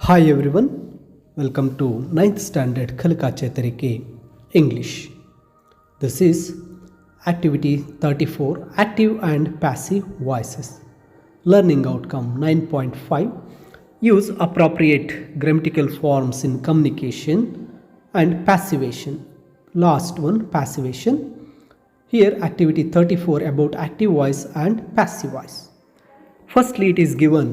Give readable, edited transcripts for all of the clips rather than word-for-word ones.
Hi everyone, welcome to 9th standard kalikachetharike English. This is activity 34, active and passive voices. Learning outcome 9.5, use appropriate grammatical forms in communication and passivation. Last one, passivation. Here activity 34 about active voice and passive voice. Firstly, it is given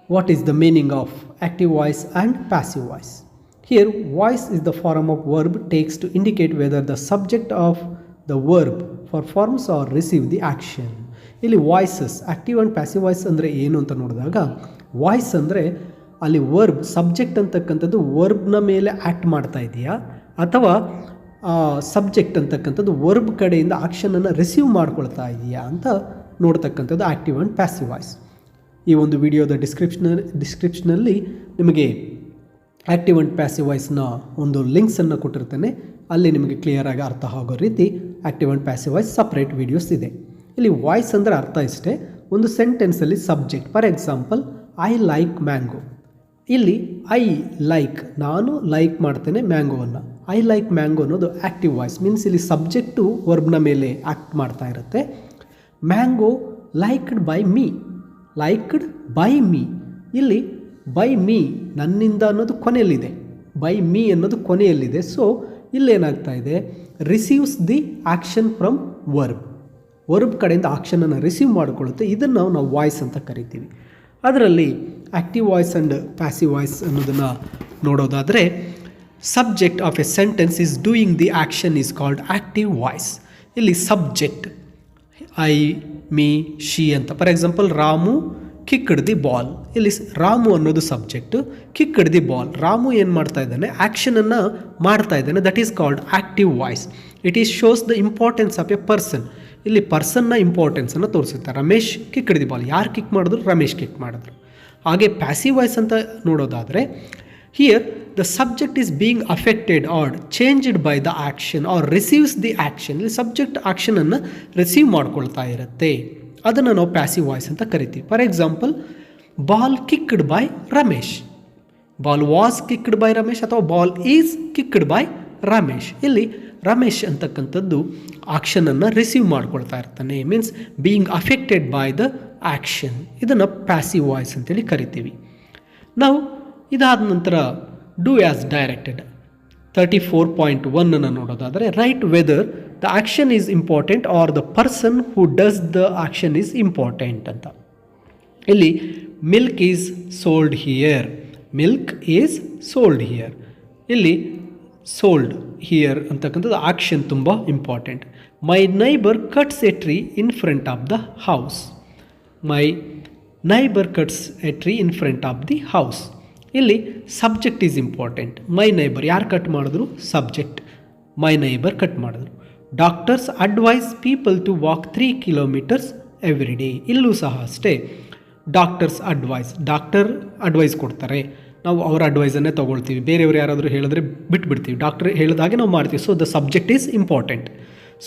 what is the meaning of active voice and passive voice. Here voice is the form of verb takes to indicate whether the subject of the verb performs or receive the action. ಇಲ್ಲಿ voices active and passive voice ಅಂದರೆ ಏನು ಅಂತ ನೋಡಿದಾಗ voice ಅಂದರೆ ಅಲ್ಲಿ verb subject ಅಂತಕ್ಕಂಥದ್ದು ವರ್ಬ್ನ ಮೇಲೆ act ಮಾಡ್ತಾ ಇದೆಯಾ ಅಥವಾ ಸಬ್ಜೆಕ್ಟ್ ಅಂತಕ್ಕಂಥದ್ದು ವರ್ಬ್ ಕಡೆಯಿಂದ ಆಕ್ಷನನ್ನು ರಿಸೀವ್ ಮಾಡ್ಕೊಳ್ತಾ ಇದೆಯಾ ಅಂತ ನೋಡ್ತಕ್ಕಂಥದ್ದು ಆಕ್ಟಿವ್ ಆ್ಯಂಡ್ ಪ್ಯಾಸಿವ್ ವಾಯ್ಸ್. ಈ ಒಂದು ವಿಡಿಯೋದ ಡಿಸ್ಕ್ರಿಪ್ಷನಲ್ಲಿ ನಿಮಗೆ ಆ್ಯಕ್ಟಿವ್ ಆ್ಯಂಡ್ ಪ್ಯಾಸಿವ್ ವಾಯ್ಸ್ನ ಒಂದು ಲಿಂಕ್ಸನ್ನು ಕೊಟ್ಟಿರ್ತೇನೆ. ಅಲ್ಲಿ ನಿಮಗೆ ಕ್ಲಿಯರಾಗಿ ಅರ್ಥ ಆಗೋ ರೀತಿ active and passive voice separate videos ಇದೆ. ಇಲ್ಲಿ ವಾಯ್ಸ್ ಅಂದರೆ ಅರ್ಥ ಇಷ್ಟೇ, ಒಂದು ಸೆಂಟೆನ್ಸಲ್ಲಿ subject. For example, I like mango. ಇಲ್ಲಿ ಐ ಲೈಕ್, ನಾನು ಲೈಕ್ ಮಾಡ್ತೇನೆ ಮ್ಯಾಂಗೋವನ್ನು. ಐ ಲೈಕ್ ಮ್ಯಾಂಗೋ ಅನ್ನೋದು ಆ್ಯಕ್ಟಿವ್ ವಾಯ್ಸ್, ಮೀನ್ಸ್ ಇಲ್ಲಿ ಸಬ್ಜೆಕ್ಟು ವರ್ಬ್ನ ಮೇಲೆ ಆ್ಯಕ್ಟ್ ಮಾಡ್ತಾ ಇರುತ್ತೆ. Mango liked by me, liked by me. ಇಲ್ಲಿ ಬೈ ಮೀ ನನ್ನಿಂದ ಅನ್ನೋದು ಕೊನೆಯಲ್ಲಿದೆ, ಬೈ ಮೀ ಅನ್ನೋದು ಕೊನೆಯಲ್ಲಿದೆ. ಸೊ ಇಲ್ಲೇನಾಗ್ತಾ ಇದೆ, receives the action from verb, verb ಕಡೆಯಿಂದ ಆ್ಯಕ್ಷನನ್ನು ರಿಸೀವ್ ಮಾಡಿಕೊಳ್ಳುತ್ತೆ. ಇದನ್ನು ನಾವು ವಾಯ್ಸ್ ಅಂತ ಕರಿತೀವಿ. ಅದರಲ್ಲಿ active voice and passive voice ಅನ್ನೋದನ್ನು ನೋಡೋದಾದರೆ, subject of A sentence is doing the action is called active voice. ಇಲ್ಲಿ ಸಬ್ಜೆಕ್ಟ್ ಐ, ಮೀ, ಶಿ ಅಂತ. For example, Ramu kicked the ball. ಇಲ್ಲಿ ರಾಮು ಅನ್ನೋದು subject, kicked the ball. Ramu ಏನು ಮಾಡ್ತಾ ಇದ್ದಾನೆ, ಆ್ಯಕ್ಷನನ್ನು ಮಾಡ್ತಾ ಇದ್ದಾನೆ. That is called active voice. It is shows the importance of A person. ಇಲ್ಲಿ ಪರ್ಸನ್ನ ಇಂಪಾರ್ಟೆನ್ಸನ್ನು ತೋರಿಸುತ್ತೆ. ರಮೇಶ್ ಕಿಕ್ಡ್ ದಿ ಬಾಲ್, ಯಾರು ಕಿಕ್ ಮಾಡಿದ್ರು, ರಮೇಶ್ ಕಿಕ್ ಮಾಡಿದ್ರು. ಹಾಗೆ ಪ್ಯಾಸಿವ್ ವಾಯ್ಸ್ ಅಂತ ನೋಡೋದಾದರೆ, here the subject is being affected or changed by the action or receives the action. ಇಲ್ಲಿ subject ಆ್ಯಕ್ಷನನ್ನು ರಿಸೀವ್ ಮಾಡ್ಕೊಳ್ತಾ ಇರುತ್ತೆ. ಅದನ್ನು ನಾವು ಪ್ಯಾಸಿವ್ ವಾಯ್ಸ್ ಅಂತ ಕರಿತೀವಿ. For example, ball kicked by Ramesh, ball was kicked by Ramesh ಅಥವಾ ball is kicked by Ramesh. ಇಲ್ಲಿ ರಮೇಶ್ ಅಂತಕ್ಕಂಥದ್ದು ಆ್ಯಕ್ಷನನ್ನು ರಿಸೀವ್ ಮಾಡ್ಕೊಳ್ತಾ ಇರ್ತಾನೆ, means being affected by the action. ಇದನ್ನು ಪ್ಯಾಸಿವ್ ವಾಯ್ಸ್ ಅಂತೇಳಿ ಕರಿತೀವಿ. ನಾವು ಇದಾದ ನಂತರ ಡೂ ಆ್ಯಸ್ ಡೈರೆಕ್ಟೆಡ್ 34.1 ಅನ್ನು ನೋಡೋದಾದರೆ, right whether the action is important or the person who does the action is important ಅಂತ. ಇಲ್ಲಿ milk is sold here, milk is sold here. ಇಲ್ಲಿ ಸೋಲ್ಡ್ ಹಿಯರ್ ಅಂತಕ್ಕಂಥದ್ದು ಆ್ಯಕ್ಷನ್ ತುಂಬ important. My neighbour cuts a tree in front of the house, my neighbour cuts a tree in front of the house. ಇಲ್ಲಿ subject is important. My neighbour ಯಾರು cut ಮಾಡಿದ್ರು, subject. My neighbour cut ಮಾಡಿದ್ರು. Doctors advise people to walk 3 kilometres every day. ಇಲ್ಲೂ ಸಹ ಅಷ್ಟೇ, doctors advice, doctor advise ಕೊಡ್ತಾರೆ, ನಾವು ಅವರ ಅಡ್ವೈಸನ್ನೇ ತೊಗೊಳ್ತೀವಿ. ಬೇರೆಯವರು ಯಾರಾದರೂ ಹೇಳಿದ್ರೆ ಬಿಟ್ಬಿಡ್ತೀವಿ, ಡಾಕ್ಟರ್ ಹೇಳಿದಾಗೆ ನಾವು ಮಾಡ್ತೀವಿ. So the subject is important.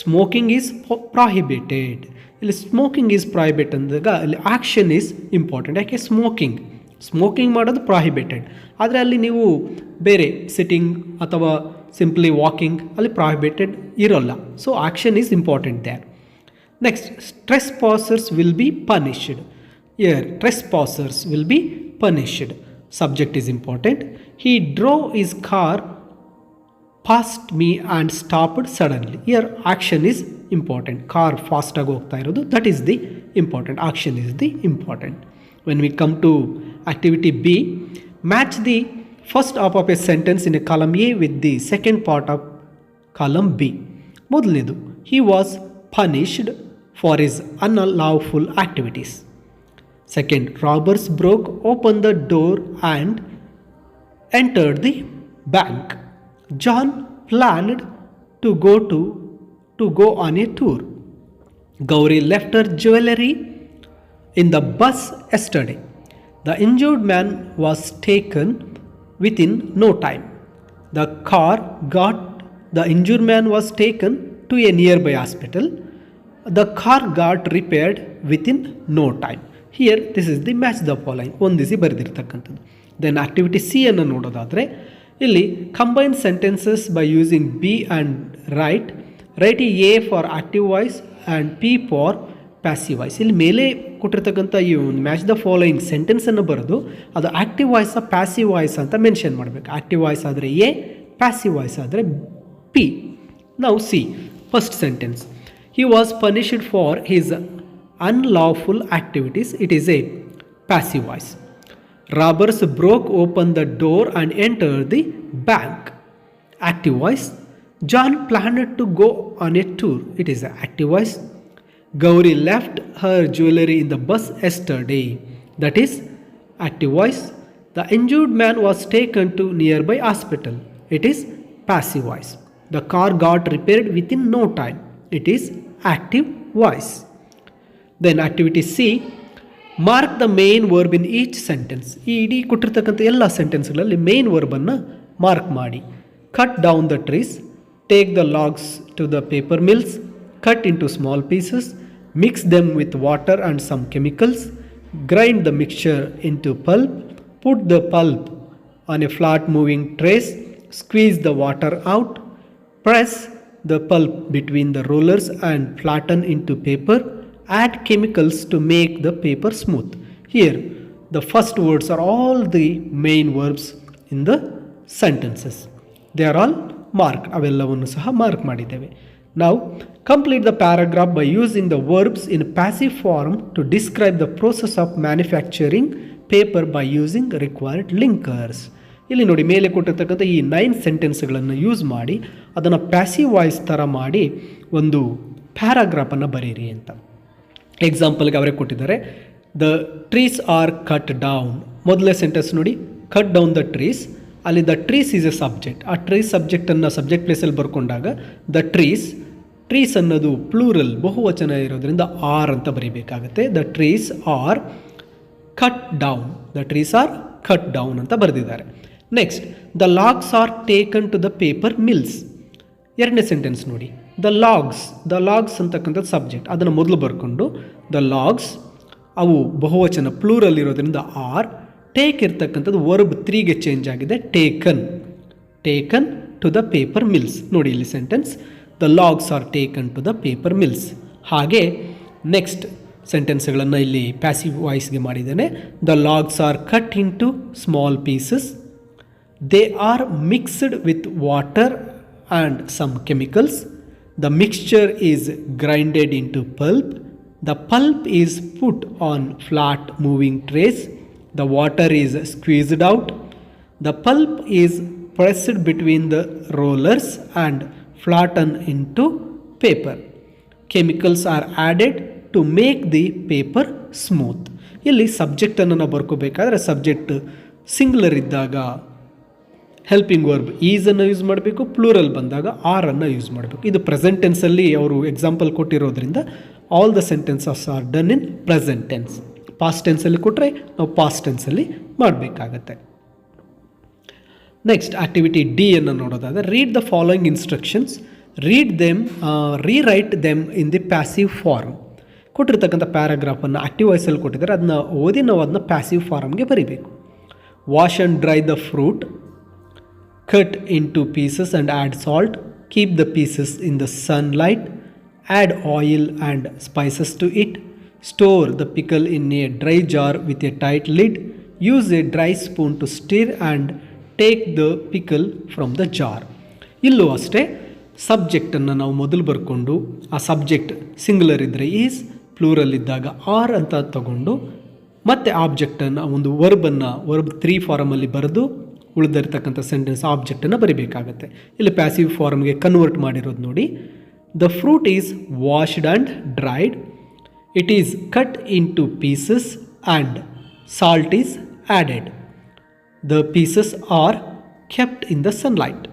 Smoking is prohibited. ಇಲ್ಲಿ ಸ್ಮೋಕಿಂಗ್ ಈಸ್ ಪ್ರಾಹಿಬಿಟ್ ಅಂದಾಗ ಇಲ್ಲಿ ಆ್ಯಕ್ಷನ್ ಈಸ್ ಇಂಪಾರ್ಟೆಂಟ್. ಯಾಕೆ, ಸ್ಮೋಕಿಂಗ್ ಮಾಡೋದು ಪ್ರಾಹಿಬಿಟೆಡ್. ಆದರೆ ಅಲ್ಲಿ ನೀವು ಬೇರೆ ಸಿಟ್ಟಿಂಗ್ ಅಥವಾ ಸಿಂಪ್ಲಿ ವಾಕಿಂಗ್ ಅಲ್ಲಿ ಪ್ರಾಹಿಬಿಟೆಡ್ ಇರೋಲ್ಲ. So action is important there. Next, trespassers will be punished. Here trespassers will be punished. Subject is important. He drove is car past me and stopped suddenly. Here action is important. Car ಫಾಸ್ಟಾಗಿ ಹೋಗ್ತಾ ಇರೋದು, that is the important. Action is the important. When we come to activity B, match the first half of a sentence in a column A with the second part of column B. ಮೊದಲನೇದು, he was punished for his unlawful activities. Second, robbers broke open the door and entered the bank. John planned to go on a tour. Gauri left her jewelry in the bus yesterday. The injured man was taken within no time. The injured man was taken to a nearby hospital. The car got repaired within no time. Here this is the match the following ಹೊಂದಿಸಿ ಬರೆದಿರ್ತಕ್ಕಂಥದ್ದು. Then activity C ಅನ್ನು ನೋಡೋದಾದರೆ ಇಲ್ಲಿ combine sentences by using B and right A for active voice and P for passive voice. ಇಲ್ಲಿ ಮೇಲೆ ಕೊಟ್ಟಿರ್ತಕ್ಕಂಥ ಈ ಒಂದು match the following ಸೆಂಟೆನ್ಸನ್ನು ಬರೆದು ಅದು ಆಕ್ಟಿವ್ ವಾಯ್ಸಾ ಪ್ಯಾಸಿವ್ ವಾಯ್ಸ್ ಅಂತ ಮೆನ್ಷನ್ ಮಾಡಬೇಕು. ಆಕ್ಟಿವ್ ವಾಯ್ಸ್ ಆದರೆ ಎ, ಪ್ಯಾಸಿವ್ ವಾಯ್ಸ್ ಆದರೆ ಪಿ. ನಾವು C first sentence, he was punished for his unlawful activities. It is a passive voice. Robbers broke open the door and entered the bank. Active voice. John planned to go on a tour. It is an active voice. Gauri left her jewelry in the bus yesterday. That is active voice. The injured man was taken to nearby hospital. It is passive voice. The car got repaired within no time. It is active voice. Then activity C, mark the main verb in each sentence. ಈ ಇಡೀ ಕೊಟ್ಟಿರ್ತಕ್ಕಂಥ ಎಲ್ಲ ಸೆಂಟೆನ್ಸ್ಗಳಲ್ಲಿ main ವರ್ಬನ್ನು mark ಮಾಡಿ. Cut down the trees, take the logs to the paper mills, cut into small pieces, mix them with water and some chemicals, grind the mixture into pulp, put the pulp on a flat moving trays, squeeze the water out, press the pulp between the rollers and flatten into paper, add chemicals to make the paper smooth. Here the first words are all the main verbs in the sentences. They are all marked. ಅವೆಲ್ಲವನ್ನು ಸಹ mark ಮಾಡಿದ್ದೇವೆ. Now complete the paragraph by using the verbs in passive form to describe the process of manufacturing paper by using required linkers. ಇಲ್ಲಿ ನೋಡಿ ಮೇಲೆ ಕೊಟ್ಟಿರ್ತಕ್ಕಂಥ ಈ 9 ಸೆಂಟೆನ್ಸ್ಗಳನ್ನು use ಮಾಡಿ ಅದನ್ನು ಪ್ಯಾಸಿವ್ ವಾಯ್ಸ್ ಥರ ಮಾಡಿ ಒಂದು ಪ್ಯಾರಾಗ್ರಾಫನ್ನು ಬರೀರಿ ಅಂತ. ಎಕ್ಸಾಂಪಲ್ಗೆ ಅವರೇ ಕೊಟ್ಟಿದ್ದಾರೆ, the trees are cut down. ಮೊದಲನೇ ಸೆಂಟೆನ್ಸ್ ನೋಡಿ, ಕಟ್ ಡೌನ್ ದ ಟ್ರೀಸ್. ಅಲ್ಲಿ the trees is a subject. ಆ ಟ್ರೀಸ್ ಸಬ್ಜೆಕ್ಟನ್ನು ಸಬ್ಜೆಕ್ಟ್ ಪ್ಲೇಸಲ್ಲಿ ಬರ್ಕೊಂಡಾಗ ದ ಟ್ರೀಸ್ ಅನ್ನೋದು ಪ್ಲೂರಲ್ ಬಹುವಚನ ಇರೋದ್ರಿಂದ ಆರ್ ಅಂತ ಬರೀಬೇಕಾಗತ್ತೆ. The trees are cut down. The trees are cut down ಅಂತ ಬರೆದಿದ್ದಾರೆ. Next, the logs are taken to the paper mills. ಎರಡನೇ ಸೆಂಟೆನ್ಸ್ ನೋಡಿ, ದ ಲಾಗ್ಸ್ ಅಂತಕ್ಕಂಥದ್ದು ಸಬ್ಜೆಕ್ಟ್, ಅದನ್ನು ಮೊದಲು ಬರ್ಕೊಂಡು ದ ಲಾಗ್ಸ್ ಅವು ಬಹುವಚನ ಪ್ಲೂರಲ್ ಇರೋದ್ರಿಂದ ಆರ್, ಟೇಕ್ ಇರ್ತಕ್ಕಂಥದ್ದು ವರ್ಬ್ 3ಗೆ ಚೇಂಜ್ ಆಗಿದೆ, taken to the paper mills. ನೋಡಿ ಇಲ್ಲಿ sentence, the logs are taken to the paper mills. ಹಾಗೆ ನೆಕ್ಸ್ಟ್ ಸೆಂಟೆನ್ಸ್ಗಳನ್ನು ಇಲ್ಲಿ ಪ್ಯಾಸಿವ್ ವಾಯ್ಸ್ಗೆ ಮಾಡಿದ್ದೇನೆ. The logs are cut into small pieces, they are mixed with water and some chemicals, the mixture is grinded into pulp, the pulp is put on flat moving trays, the water is squeezed out, the pulp is pressed between the rollers and flatten into paper, chemicals are added to make the paper smooth. ಇಲ್ಲಿ ಸಬ್ಜೆಕ್ಟನ್ನು ನಾವು ಬರ್ಕೋಬೇಕಾದ್ರೆ subject singular ಇದ್ದಾಗ helping verb ಈಸನ್ನು use ಮಾಡಬೇಕು, plural ಬಂದಾಗ ಆರನ್ನು use ಮಾಡಬೇಕು. ಇದು ಪ್ರೆಸೆಂಟ್ ಟೆನ್ಸಲ್ಲಿ ಅವರು ಎಕ್ಸಾಂಪಲ್ ಕೊಟ್ಟಿರೋದ್ರಿಂದ all the sentences are done in present tense. Past ಟೆನ್ಸಲ್ಲಿ ಕೊಟ್ಟರೆ ನಾವು ಪಾಸ್ಟ್ ಟೆನ್ಸಲ್ಲಿ ಮಾಡಬೇಕಾಗತ್ತೆ. ನೆಕ್ಸ್ಟ್ ಆಕ್ಟಿವಿಟಿ ಡಿ ಅನ್ನು ನೋಡೋದಾದರೆ, read the following instructions, rewrite them in the passive form. ಕೊಟ್ಟಿರ್ತಕ್ಕಂಥ ಪ್ಯಾರಾಗ್ರಾಫನ್ನು ಆಕ್ಟಿವ್ ವಾಯ್ಸಲ್ಲಿ ಕೊಟ್ಟಿದ್ದಾರೆ, ಅದನ್ನ ಓದಿ ನಾವು ಅದನ್ನ ಪ್ಯಾಸಿವ್ ಫಾರ್ಮ್ಗೆ ಬರೀಬೇಕು. Wash and dry the fruit, cut into pieces and add salt, keep the pieces in the sunlight, add oil and spices to it, store the pickle in a dry jar with a tight lid, use a dry spoon to stir and take the pickle from the jar. ಇಲ್ಲೂ ಅಷ್ಟೇ ಸಬ್ಜೆಕ್ಟನ್ನು ನಾವು ಮೊದಲು ಬರ್ಕೊಂಡು ಆ subject singular ಇದ್ದರೆ is, plural ಇದ್ದಾಗ R ಅಂತ ತಗೊಂಡು ಮತ್ತೆ ಆಬ್ಜೆಕ್ಟನ್ನು ಒಂದು ವರ್ಬ್ 3 ಫಾರಮಲ್ಲಿ ಬರೆದು ಉಳಿದಿರ್ತಕ್ಕಂಥ ಸೆಂಟೆನ್ಸ್ ಆಬ್ಜೆಕ್ಟನ್ನು ಬರೀಬೇಕಾಗತ್ತೆ. ಇಲ್ಲಿ ಪ್ಯಾಸಿವ್ ಫಾರ್ಮ್ಗೆ ಕನ್ವರ್ಟ್ ಮಾಡಿರೋದು ನೋಡಿ. The fruit is washed and dried, it is cut into pieces and salt is added, the pieces are kept in the sunlight,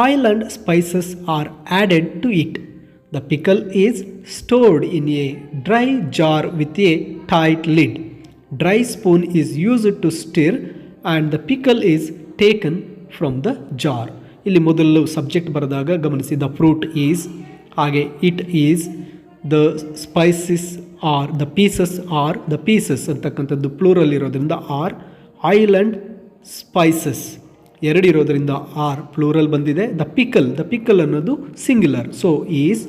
oil and spices are added to it, the pickle is stored in a dry jar with a tight lid, dry spoon is used to stir and the pickle is taken from the jar. ಇಲ್ಲಿ ಮೊದಲು subject ಬರೆದಾಗ ಗಮನಿಸಿ, the fruit is, ಹಾಗೆ it is, the spices are, the pieces ಅಂತಕ್ಕಂಥದ್ದು plural ಇರೋದ್ರಿಂದ are, oil and spices ಎರಡು ಇರೋದರಿಂದ are plural ಬಂದಿದೆ. ದ ಪಿಕಲ್ ಅನ್ನೋದು ಸಿಂಗ್ಯುಲರ್. So is.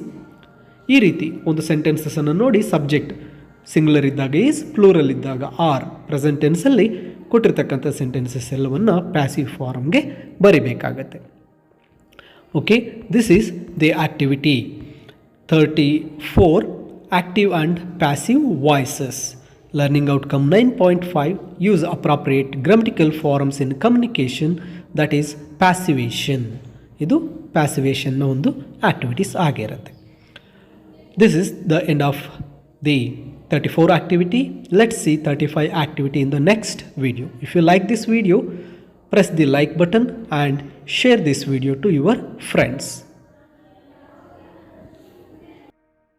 ಈ ರೀತಿ ಒಂದು ಸೆಂಟೆನ್ಸಸನ್ನು ನೋಡಿ ಸಬ್ಜೆಕ್ಟ್ ಸಿಂಗ್ಯುಲರ್ ಇದ್ದಾಗ ಈಸ್, ಪ್ಲೂರಲ್ ಇದ್ದಾಗ ಆರ್. ಪ್ರೆಸೆಂಟ್ ಟೆನ್ಸಲ್ಲಿ ಕೊಟ್ಟಿರ್ತಕ್ಕಂಥ ಸೆಂಟೆನ್ಸಸ್ ಎಲ್ಲವನ್ನು ಪ್ಯಾಸಿವ್ ಫಾರ್ಮ್ಗೆ ಬರಿಬೇಕಾಗತ್ತೆ. Okay, this is the activity 34 active and passive voices. Learning outcome 9.5 use appropriate grammatical forms in communication, that is passivation. ಇದು ಪ್ಯಾಸಿವೇಷನ್ನ ಒಂದು ಆಕ್ಟಿವಿಟೀಸ್ ಆಗಿರುತ್ತೆ. This is the end of the 34 activity. Let's see 35 activity in the next video. If you like this video, press the like button and share this video to your friends.